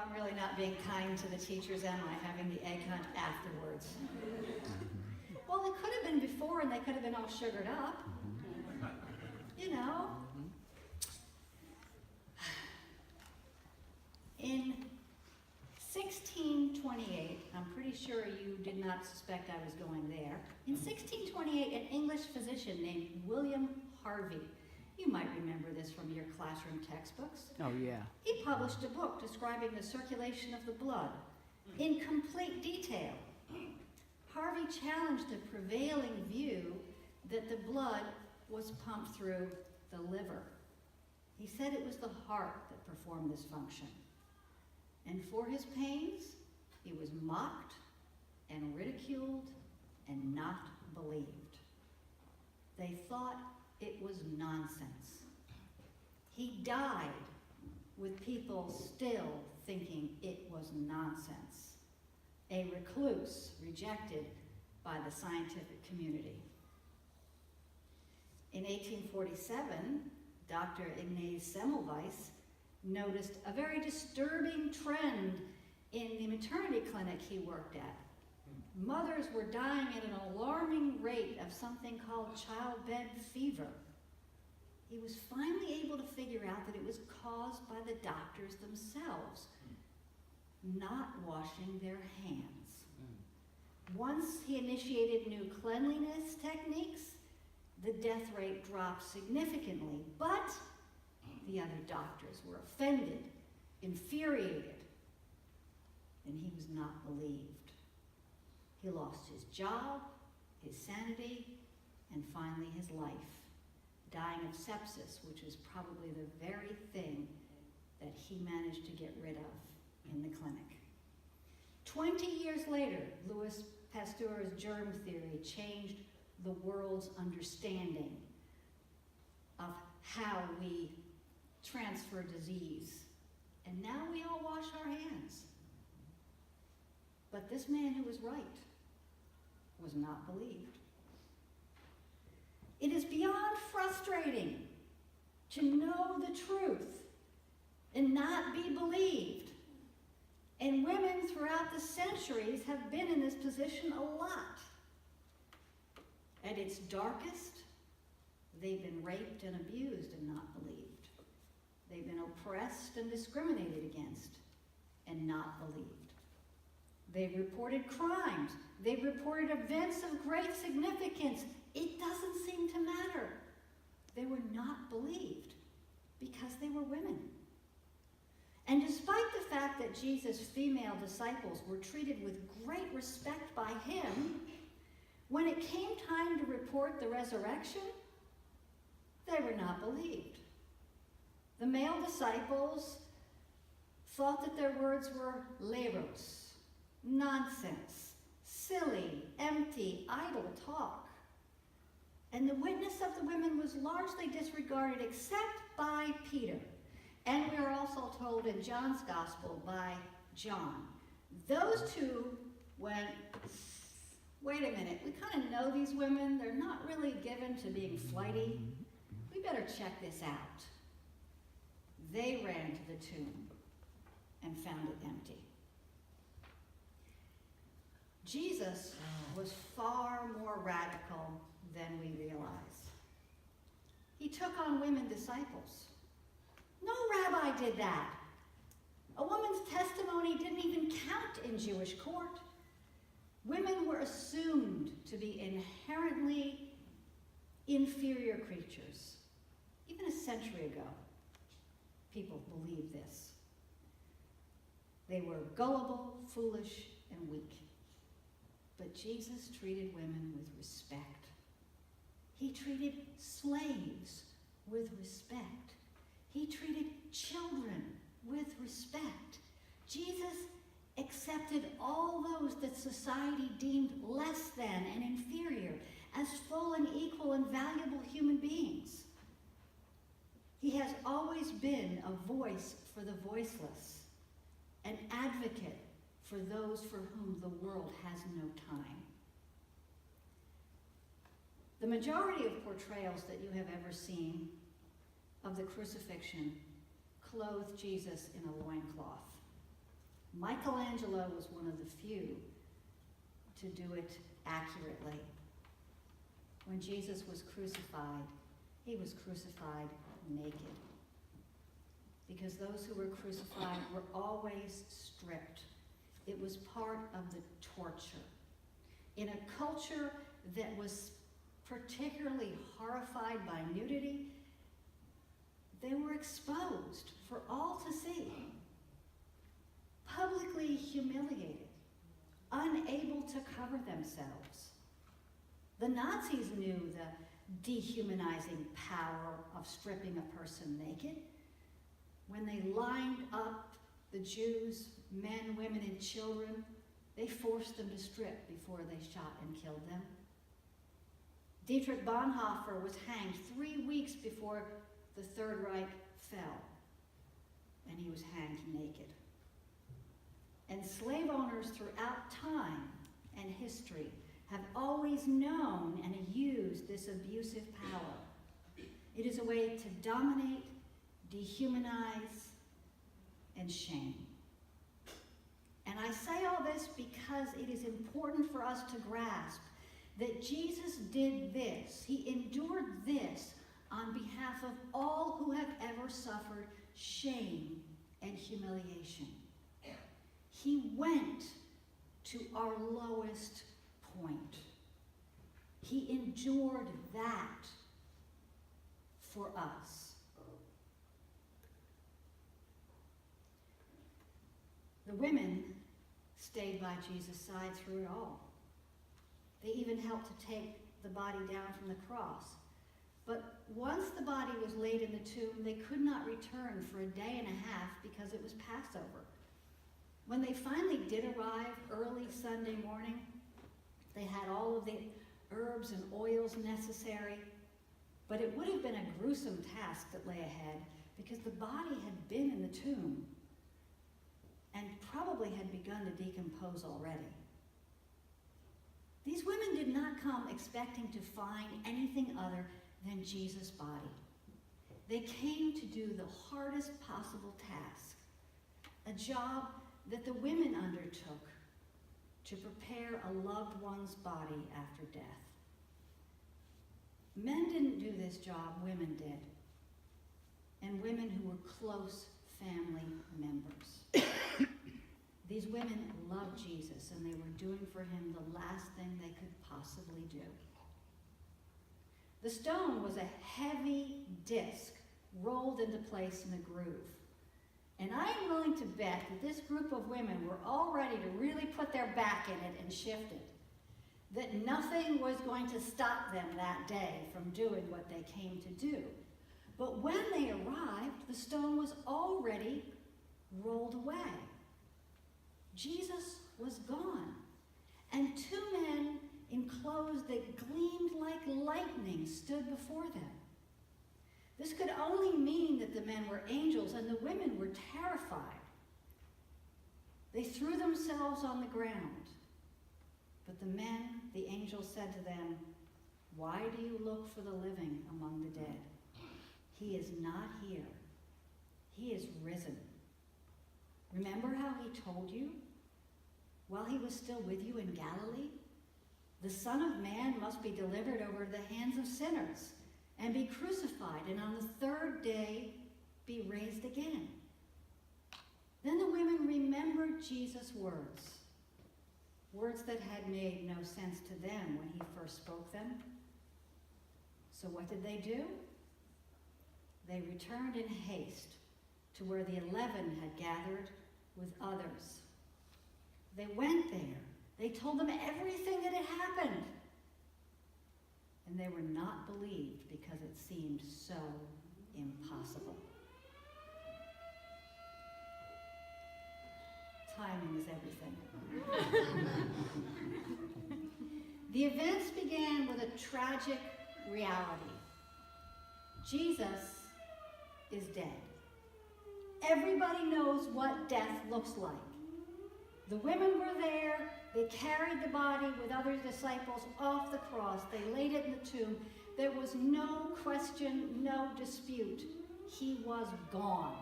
I'm really not being kind to the teachers, am I, having the egg hunt afterwards? Well, it could have been before and they could have been all sugared up. You know. In 1628, I'm pretty sure you did not suspect I was going there. In 1628, an English physician named William Harvey, you might remember this from your classroom textbooks. Oh, yeah. He published a book describing the circulation of the blood in complete detail. Harvey challenged the prevailing view that the blood was pumped through the liver. He said it was the heart that performed this function. And for his pains, he was mocked and ridiculed and not believed. They thought it was nonsense. He died with people still thinking it was nonsense. A recluse rejected by the scientific community. In 1847, Dr. Ignaz Semmelweis noticed a very disturbing trend in the maternity clinic he worked at. Mothers were dying at an alarming rate of something called childbed fever. He was finally able to figure out that it was caused by the doctors themselves not washing their hands. Once he initiated new cleanliness techniques, the death rate dropped significantly, but the other doctors were offended, infuriated, and he was not believed. He lost his job, his sanity, and finally his life, dying of sepsis, which is probably the very thing that he managed to get rid of in the clinic. 20 years later, Louis Pasteur's germ theory changed the world's understanding of how we transfer disease. And now we all wash our hands. But this man who was right was not believed. It is beyond frustrating to know the truth and not be believed. And women throughout the centuries have been in this position a lot. At its darkest, they've been raped and abused and not believed. They've been oppressed and discriminated against and not believed. They've reported crimes. They've reported events of great significance. It doesn't seem to matter. They were not believed because they were women. And despite the fact that Jesus' female disciples were treated with great respect by him, when it came time to report the resurrection, they were not believed. The male disciples thought that their words were leros, nonsense, silly, empty, idle talk. And the witness of the women was largely disregarded except by Peter. And we are also told in John's Gospel by John. Those two went, wait a minute, we kind of know these women. They're not really given to being flighty. We better check this out. They ran to the tomb and found it empty. Jesus was far more radical than we realize. He took on women disciples. No rabbi did that. A woman's testimony didn't even count in Jewish court. Women were assumed to be inherently inferior creatures. Even a century ago, people believed this. They were gullible, foolish, and weak. But Jesus treated women with respect. He treated slaves with respect. He treated children with respect. Jesus accepted all those that society deemed less than and inferior as full and equal and valuable human beings. He has always been a voice for the voiceless, an advocate for those for whom the world has no time. The majority of portrayals that you have ever seen of the crucifixion clothed Jesus in a loincloth. Michelangelo was one of the few to do it accurately. When Jesus was crucified, he was crucified naked. Because those who were crucified were always stripped. It was part of the torture. In a culture that was particularly horrified by nudity, they were exposed for all to see, publicly humiliated, unable to cover themselves. The Nazis knew the dehumanizing power of stripping a person naked. When they lined up the Jews, men, women, and children, they forced them to strip before they shot and killed them. Dietrich Bonhoeffer was hanged 3 weeks before the Third Reich fell, and he was hanged naked. And slave owners throughout time and history have always known and used this abusive power. It is a way to dominate, dehumanize, and shame. And I say all this because it is important for us to grasp that Jesus did this. He endured this on behalf of all who have ever suffered shame and humiliation. He went to our lowest point. He endured that for us. The women stayed by Jesus' side through it all. They even helped to take the body down from the cross. But once the body was laid in the tomb, they could not return for a day and a half because it was Passover. When they finally did arrive early Sunday morning, they had all of the herbs and oils necessary, but it would have been a gruesome task that lay ahead because the body had been in the tomb and probably had begun to decompose already. These women did not come expecting to find anything other than Jesus' body. They came to do the hardest possible task, a job that the women undertook to prepare a loved one's body after death. Men didn't do this job, women did, and women who were close family members. These women loved Jesus, and they were doing for him the last thing they could possibly do. The stone was a heavy disc rolled into place in a groove. And I am willing to bet that this group of women were all ready to really put their back in it and shift it. That nothing was going to stop them that day from doing what they came to do. But when they arrived, the stone was already rolled away. Jesus was gone, and two men in clothes that gleamed like lightning stood before them. This could only mean that the men were angels and the women were terrified. They threw themselves on the ground, but the men, the angels, said to them, "Why do you look for the living among the dead? He is not here. He is risen. Remember how he told you while he was still with you in Galilee? The Son of Man must be delivered over to the hands of sinners and be crucified, and on the third day be raised again." Then the women remembered Jesus' words, words that had made no sense to them when he first spoke them. So what did they do? They returned in haste to where the 11 had gathered with others. They went there. They told them everything that had happened. And they were not believed because it seemed so impossible. Timing is everything. The events began with a tragic reality. Jesus is dead. Everybody knows what death looks like. The women were there. They carried the body with other disciples off the cross. They laid it in the tomb. There was no question, no dispute. He was gone.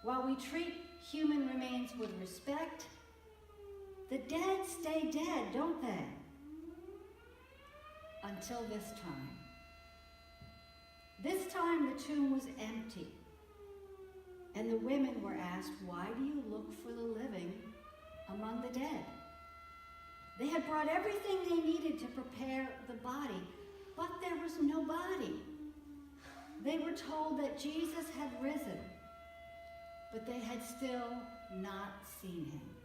While we treat human remains with respect, the dead stay dead, don't they? Until this time. This time the tomb was empty, and the women were asked, "Why do you look for the living among the dead?" They had brought everything they needed to prepare the body, but there was no body. They were told that Jesus had risen, but they had still not seen him.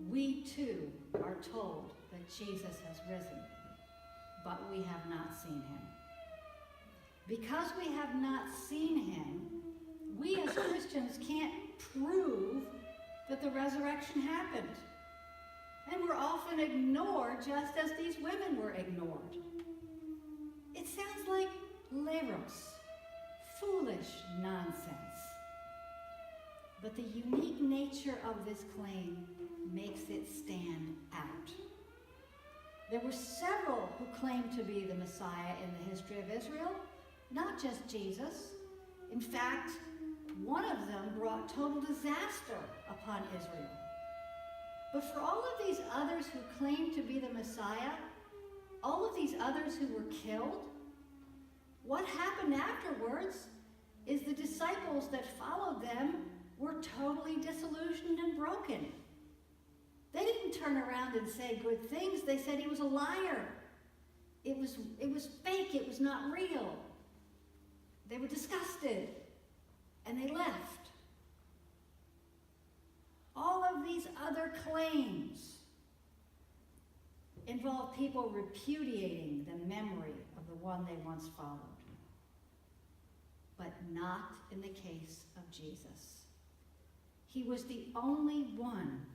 We too are told that Jesus has risen, but we have not seen him. Because we have not seen him, we as Christians can't prove that the resurrection happened. And we're often ignored just as these women were ignored. It sounds like leros, foolish nonsense. But the unique nature of this claim makes it stand out. There were several who claimed to be the Messiah in the history of Israel, not just Jesus. In fact, one of them brought total disaster upon Israel. But for all of these others who claimed to be the Messiah, all of these others who were killed, what happened afterwards is the disciples that followed them were totally disillusioned and broken. They didn't turn around and say good things. They said he was a liar. It was fake. It was not real. They were disgusted, and they left. All of these other claims involve people repudiating the memory of the one they once followed. But not in the case of Jesus. He was the only one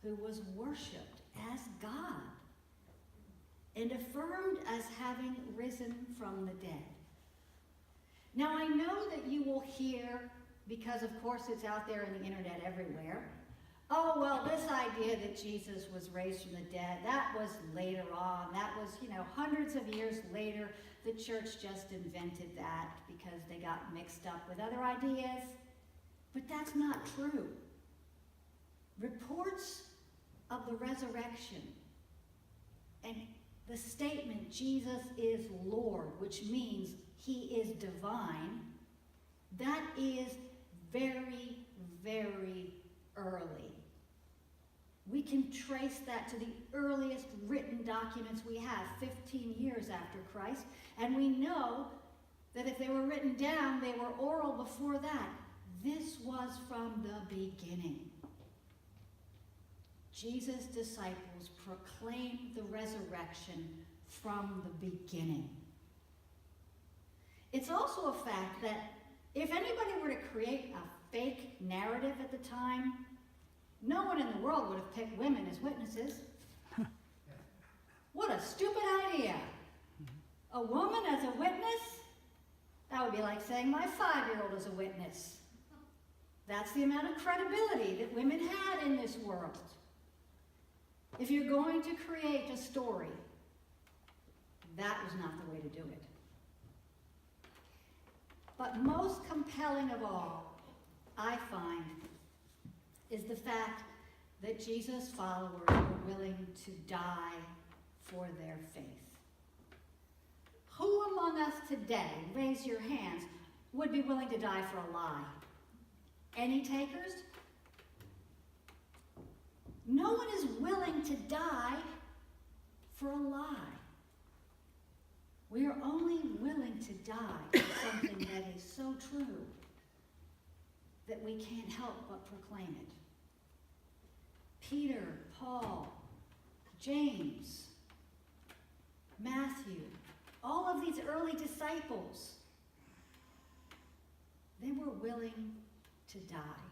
who was worshipped as God and affirmed as having risen from the dead. Now I know that you will hear, because of course it's out there in the internet everywhere, oh, well, this idea that Jesus was raised from the dead, that was later on. That was, hundreds of years later. The church just invented that because they got mixed up with other ideas. But that's not true. Reports of the resurrection and the statement, Jesus is Lord, which means he is divine, that is very, very early. We can trace that to the earliest written documents we have, 15 years after Christ, and we know that if they were written down, they were oral before that. This was from the beginning. Jesus' disciples proclaimed the resurrection from the beginning. It's also a fact that if anybody were to create a fake narrative at the time, no one in the world would have picked women as witnesses. What a stupid idea. A woman as a witness? That would be like saying my 5-year-old is a witness. That's the amount of credibility that women had in this world. If you're going to create a story, that was not the way to do it. But most compelling of all, I find, is the fact that Jesus' followers were willing to die for their faith. Who among us today, raise your hands, would be willing to die for a lie? Any takers? No one is willing to die for a lie. We are only willing to die for something that is so true that we can't help but proclaim it. Peter, Paul, James, Matthew, all of these early disciples, they were willing to die.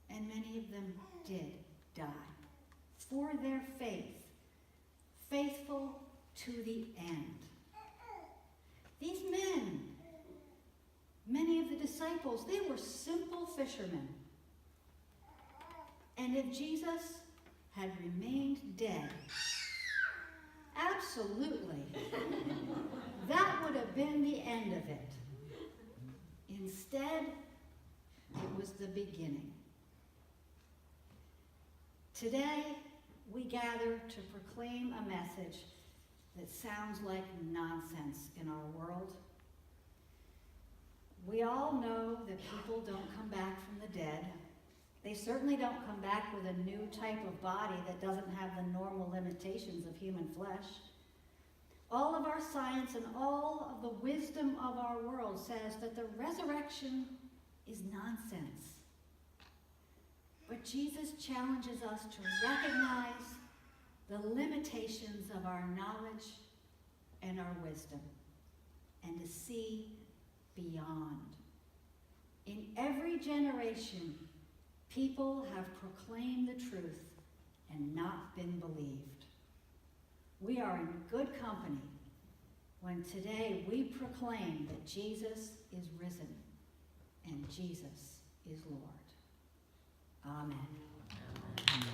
And many of them did die for their faith, faithful to the end. These men, many of the disciples, they were simple fishermen. And if Jesus had remained dead, absolutely, that would have been the end of it. Instead, the beginning. Today, we gather to proclaim a message that sounds like nonsense in our world. We all know that people don't come back from the dead. They certainly don't come back with a new type of body that doesn't have the normal limitations of human flesh. All of our science and all of the wisdom of our world says that the resurrection is nonsense. But Jesus challenges us to recognize the limitations of our knowledge and our wisdom, and to see beyond. In every generation, people have proclaimed the truth and not been believed. We are in good company when today we proclaim that Jesus is risen and Jesus is Lord. Amen. Amen.